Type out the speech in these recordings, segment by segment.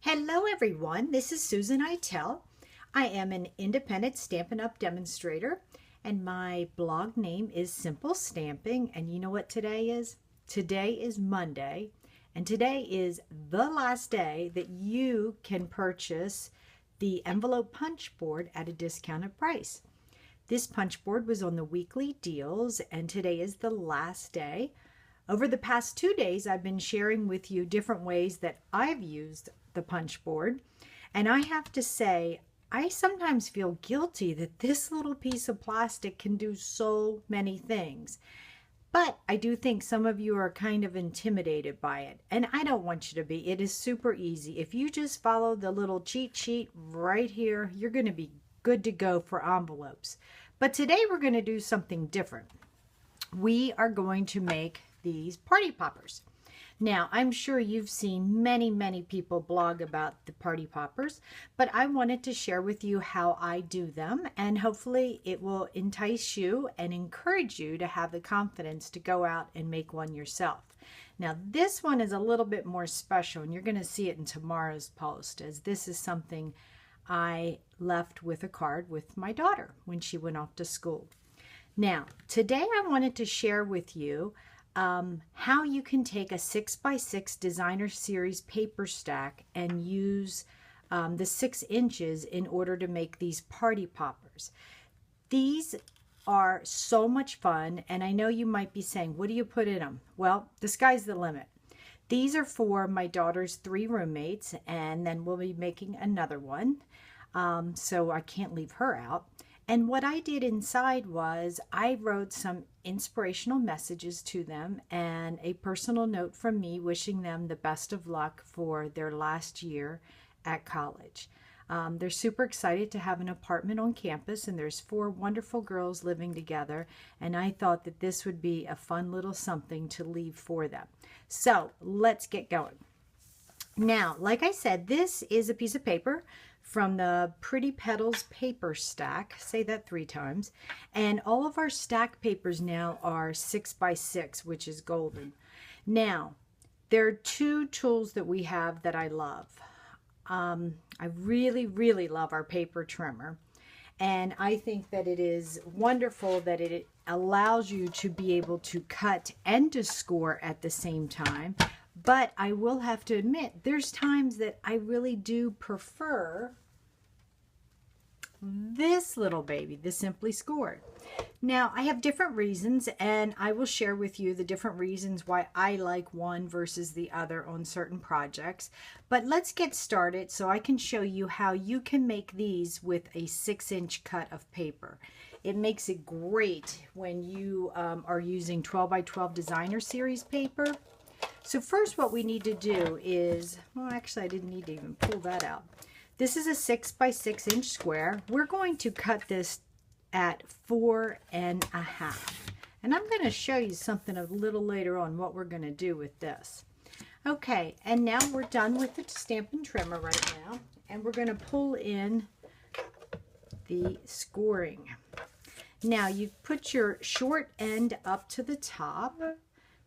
Hello everyone, this is Susan Itel. I am an independent Stampin' Up! Demonstrator and my blog name is Simple Stamping, and you know what today is? Today is Monday, and today is the last day that you can purchase the envelope punch board at a discounted price. This punch board was on the weekly deals and today is the last day. Over the past 2 days, I've been sharing with you different ways that I've used the punch board. And I have to say, I sometimes feel guilty that this little piece of plastic can do so many things. But I do think some of you are kind of intimidated by it. And I don't want you to be. It is super easy. If you just follow the little cheat sheet right here, you're going to be good to go for envelopes. But today we're going to do something different. We are going to make these party poppers. Now, I'm sure you've seen many people blog about the party poppers, but I wanted to share with you how I do them, and hopefully it will entice you and encourage you to have the confidence to go out and make one yourself. Now, this one is a little bit more special, and you're going to see it in tomorrow's post, as this is something I left with a card with my daughter when she went off to school. Now, today I wanted to share with you how you can take a 6x6 designer series paper stack and use the 6 inches in order to make these party poppers. These are so much fun, and I know you might be saying, what do you put in them? Well, the sky's the limit. These are for my daughter's 3 roommates, and then we'll be making another one, so I can't leave her out. And what I did inside was I wrote some inspirational messages to them and a personal note from me wishing them the best of luck for their last year at college. They're super excited to have an apartment on campus, and there's 4 wonderful girls living together, and I thought that this would be a fun little something to leave for them. So let's get going. Now, like I said, this is a piece of paper from the Pretty Petals paper stack. Say that 3 times. And all of our stack papers now are 6x6, which is golden. Now, there are 2 tools that we have that I love. I really love our paper trimmer. And I think that it is wonderful that it allows you to be able to cut and to score at the same time. But I will have to admit, there's times that I really do prefer this little baby, the Simply Scored. Now, I have different reasons, and I will share with you the different reasons why I like one versus the other on certain projects. But let's get started so I can show you how you can make these with a 6-inch cut of paper. It makes it great when you are using 12x12 designer series paper. So first what we need to do is, well, actually I didn't need to even pull that out. This is a 6x6 inch square. We're going to cut this at 4 1/2. And I'm going to show you something a little later on what we're going to do with this. Okay, and now we're done with the Stampin' Trimmer right now. And we're going to pull in the scoring. Now you put your short end up to the top.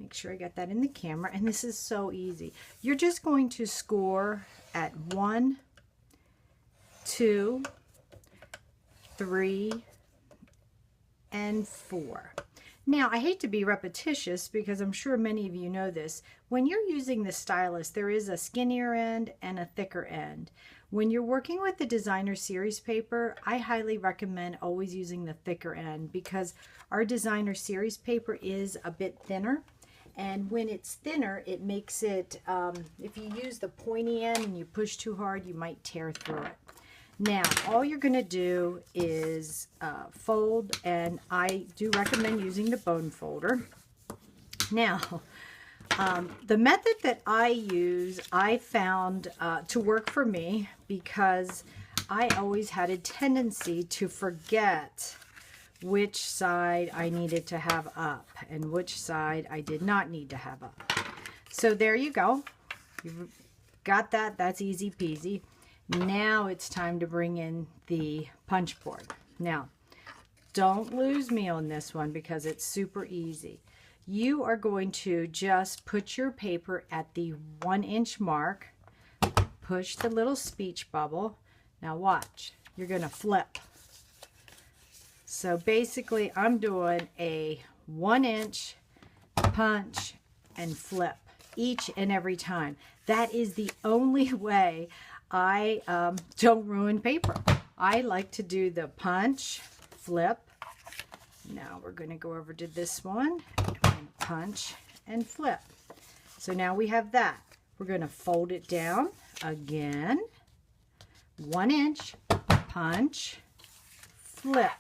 Make sure I got that in the camera, and this is so easy. You're just going to score at 1, 2, 3, and 4. Now, I hate to be repetitious because I'm sure many of you know this. When you're using the stylus, there is a skinnier end and a thicker end. When you're working with the designer series paper, I highly recommend always using the thicker end because our designer series paper is a bit thinner. And when it's thinner, it makes it, if you use the pointy end and you push too hard, you might tear through it. Now, all you're going to do is fold, and I do recommend using the bone folder. Now, the method that I use, I found to work for me because I always had a tendency to forget which side I needed to have up and which side I did not need to have up. So there you go. You've got that. That's easy peasy. Now it's time to bring in the punch board. Now, don't lose me on this one because it's super easy. You are going to just put your paper at the 1-inch mark, push the little speech bubble. Now watch, you're going to flip. So basically I'm doing a 1-inch punch and flip each and every time. That is the only way I don't ruin paper. I like to do the punch, flip. Now we're going to go over to this one and punch and flip. So now we have that. We're going to fold it down again. 1 inch, punch, flip.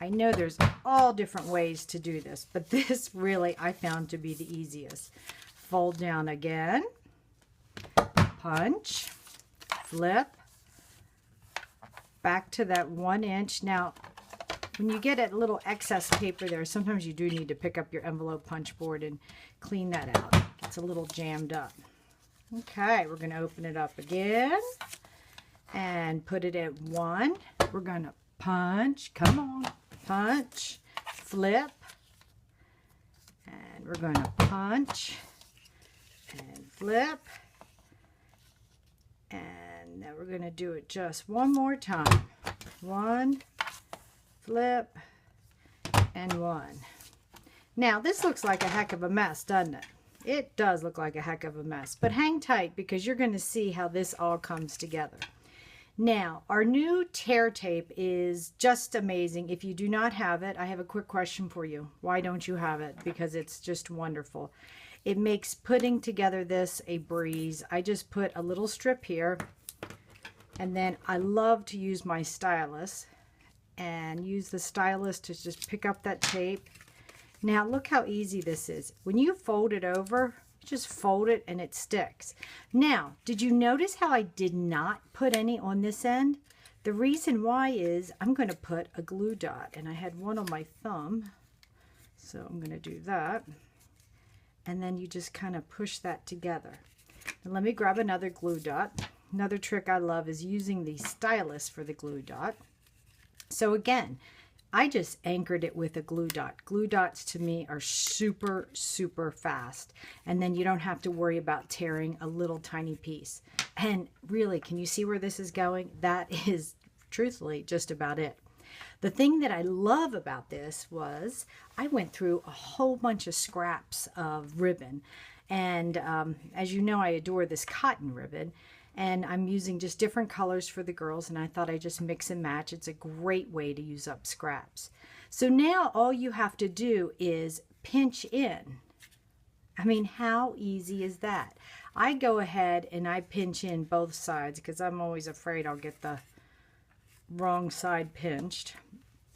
I know there's all different ways to do this, but this really I found to be the easiest. Fold down again, punch, flip, back to that 1 inch. Now, when you get a little excess paper there, sometimes you do need to pick up your envelope punch board and clean that out. It's a little jammed up. Okay, we're going to open it up again and put it at 1. We're going to punch, come on, punch, flip, and we're going to punch and flip, and now we're going to do it just one more time. 1, flip, and 1. Now this looks like a heck of a mess, doesn't it? It does look like a heck of a mess, but hang tight because you're going to see how this all comes together. Now, our new tear tape is just amazing. If you do not have it, I have a quick question for you. Why don't you have it? Because it's just wonderful. It makes putting together this a breeze. I just put a little strip here, and then I love to use my stylus and use the stylus to just pick up that tape. Now, look how easy this is. When you fold it over, just fold it and it sticks. Now, did you notice how I did not put any on this end? The reason why is I'm going to put a glue dot, and I had one on my thumb, so I'm going to do that. And then you just kind of push that together. And let me grab another glue dot. Another trick I love is using the stylus for the glue dot. So again, I just anchored it with a glue dot. Glue dots to me are super, super fast. And then you don't have to worry about tearing a little tiny piece. And really, can you see where this is going? That is truthfully just about it. The thing that I love about this was I went through a whole bunch of scraps of ribbon. And as you know, I adore this cotton ribbon. And I'm using just different colors for the girls, and I thought I'd just mix and match. It's a great way to use up scraps. So now all you have to do is pinch in. I mean, how easy is that? I go ahead and I pinch in both sides because I'm always afraid I'll get the wrong side pinched.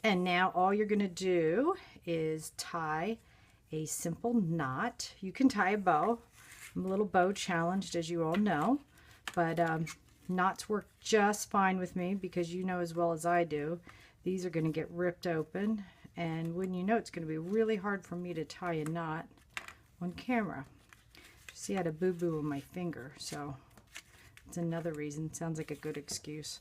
And now all you're going to do is tie a simple knot. You can tie a bow. I'm a little bow challenged, as you all know. But knots work just fine with me because you know as well as I do, these are going to get ripped open. And wouldn't you know, it's going to be really hard for me to tie a knot on camera. See, I had a boo-boo on my finger, so it's another reason. Sounds like a good excuse.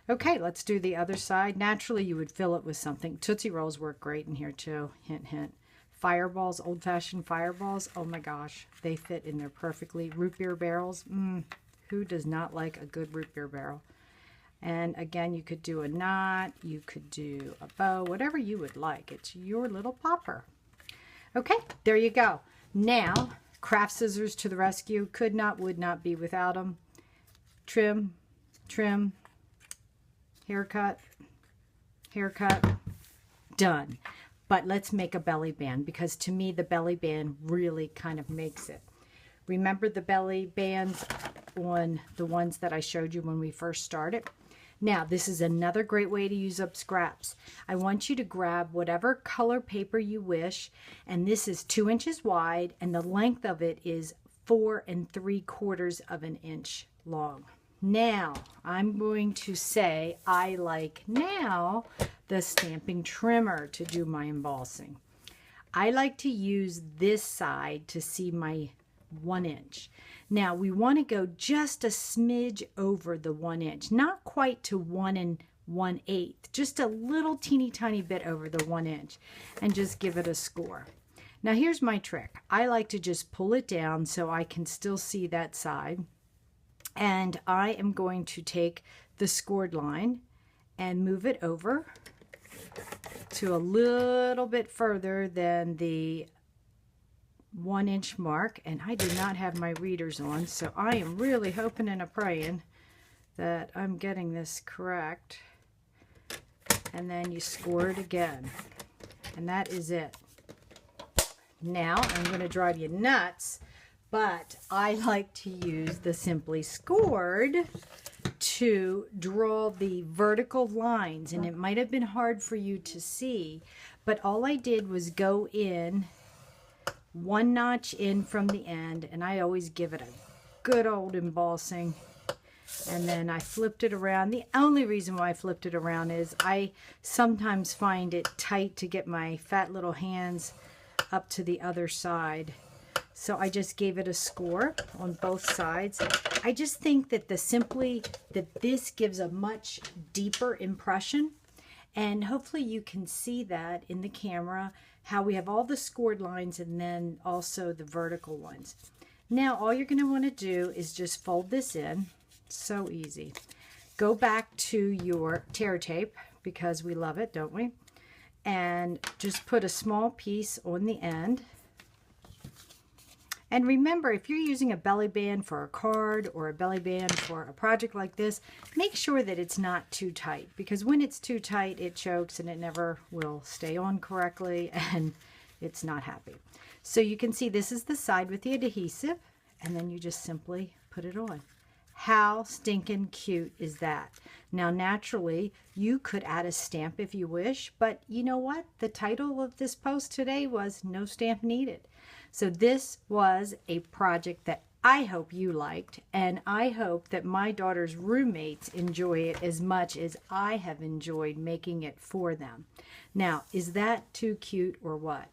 Okay, let's do the other side. Naturally, you would fill it with something. Tootsie Rolls work great in here too. Hint, hint. Fireballs, old-fashioned fireballs. Oh my gosh, they fit in there perfectly. Root beer barrels. Who does not like a good root beer barrel? And again, you could do a knot, you could do a bow, whatever you would like. It's your little popper. Okay, there you go. Now, craft scissors to the rescue. Could not, would not be without them. Trim, trim, haircut, haircut, done. But let's make a belly band because to me, the belly band really kind of makes it. Remember the belly bands on the ones that I showed you when we first started? Now, this is another great way to use up scraps. I want you to grab whatever color paper you wish, and this is 2 inches wide, and the length of it is 4 3/4 of an inch long. Now, I'm going to say I like now the stamping trimmer to do my embossing. I like to use this side to see my 1 inch. Now we want to go just a smidge over the 1 inch, not quite to 1 1/8, just a little teeny tiny bit over the 1 inch, and just give it a score. Now here's my trick. I like to just pull it down so I can still see that side. And I am going to take the scored line and move it over to a little bit further than the 1 inch mark. And I did not have my readers on, so I am really hoping and praying that I'm getting this correct. And then you score it again. And that is it. Now I'm going to drive you nuts, but I like to use the Simply Scored to draw the vertical lines, and it might have been hard for you to see, but all I did was go in 1 notch in from the end, and I always give it a good old embossing, and then I flipped it around. The only reason why I flipped it around is I sometimes find it tight to get my fat little hands up to the other side. So I just gave it a score on both sides. I just think that this gives a much deeper impression, and hopefully you can see that in the camera, how we have all the scored lines and then also the vertical ones. Now all you're going to want to do is just fold this in. So easy. Go back to your tear tape, because we love it, don't we? And just put a small piece on the end. And remember, if you're using a belly band for a card or a belly band for a project like this, make sure that it's not too tight, because when it's too tight, it chokes and it never will stay on correctly and it's not happy. So you can see this is the side with the adhesive, and then you just simply put it on. How stinking cute is that? Now, naturally, you could add a stamp if you wish, but you know what? The title of this post today was No Stamp Needed. So this was a project that I hope you liked, and I hope that my daughter's roommates enjoy it as much as I have enjoyed making it for them. Now, is that too cute or what?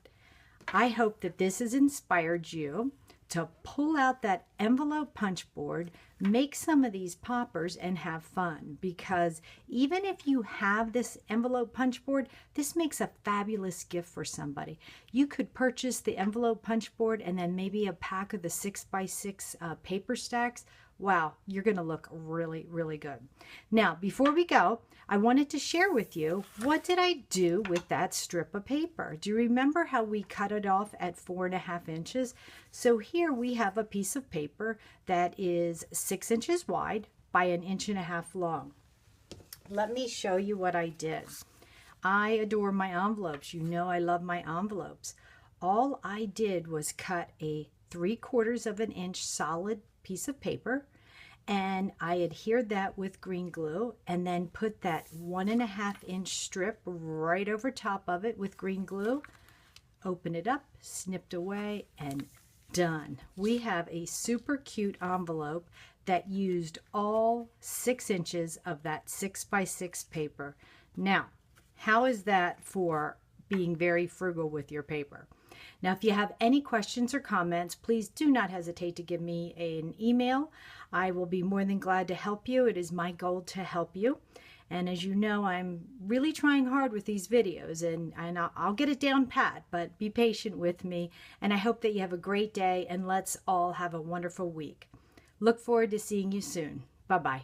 I hope that this has inspired you to pull out that envelope punch board, make some of these poppers, and have fun. Because even if you have this envelope punch board, this makes a fabulous gift for somebody. You could purchase the envelope punch board and then maybe a pack of the 6x6 paper stacks. Wow, you're going to look really, really good. Now, before we go, I wanted to share with you, what did I do with that strip of paper? Do you remember how we cut it off at 4.5 inches? So here we have a piece of paper that is 6 inches wide by 1.5 inches long. Let me show you what I did. I adore my envelopes. You know I love my envelopes. All I did was cut a 3/4 inch solid piece of paper, and I adhered that with green glue, and then put that 1.5 inch strip right over top of it with green glue. Open it up, snipped away, and done. We have a super cute envelope that used all 6 inches of that 6x6 paper. Now, how is that for being very frugal with your paper? Now, if you have any questions or comments, please do not hesitate to give me an email. I will be more than glad to help you. It is my goal to help you. And as you know, I'm really trying hard with these videos, and I'll get it down pat, but be patient with me. And I hope that you have a great day, and let's all have a wonderful week. Look forward to seeing you soon. Bye-bye.